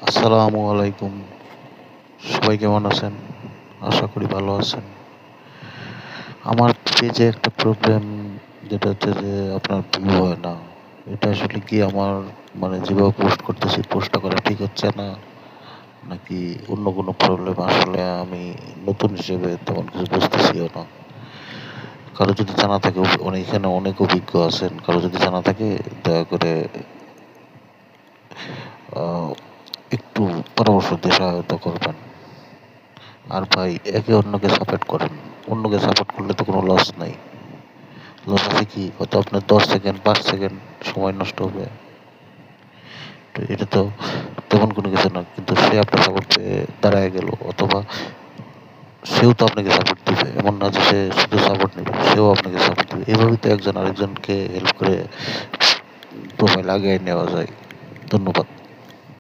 আসসালামু আলাইকুম। সবাই কেমন আছেন? আশা করি ভালো আছেন। আমার পেজে একটা প্রবলেম, যেটা হচ্ছে যে আপনার ভিউ হয় না। এটা আসলে কি আমার, মানে যেভাবে পোস্ট করতেছি পোস্টটা করা ঠিক হচ্ছে না, নাকি অন্য কোনো প্রবলেম? আসলে আমি নতুন হিসেবে তেমন কিছু বুঝতেছিও না। কারো যদি জানা থাকে, এখানে অনেক অভিজ্ঞ আছেন, কারো যদি জানা থাকে দয়া করে আহ, একটু পরামর্শ দিয়ে সহায়তা করবেন। আর ভাই, একে অন্যকে সাপোর্ট করেন। অন্যকে সাপোর্ট করলে তো কোনো লস নাই। লস আছে কি? হয়তো আপনার 10 সেকেন্ড 5 সেকেন্ড সময় নষ্ট হবে। তো এটা তো তেমন কোনো কিছু না, কিন্তু সে আপনার সাপোর্ট পেয়ে দাঁড়ায় গেল, অথবা সেও তো আপনাকে সাপোর্ট দিবে। এমন না যে সে শুধু সাপোর্ট নেবে, সেও আপনাকে সাপোর্ট দিবে। এভাবেই তো একজন আরেকজনকে হেল্প করে প্রোফাইল আগে নেওয়া যায়। ধন্যবাদ।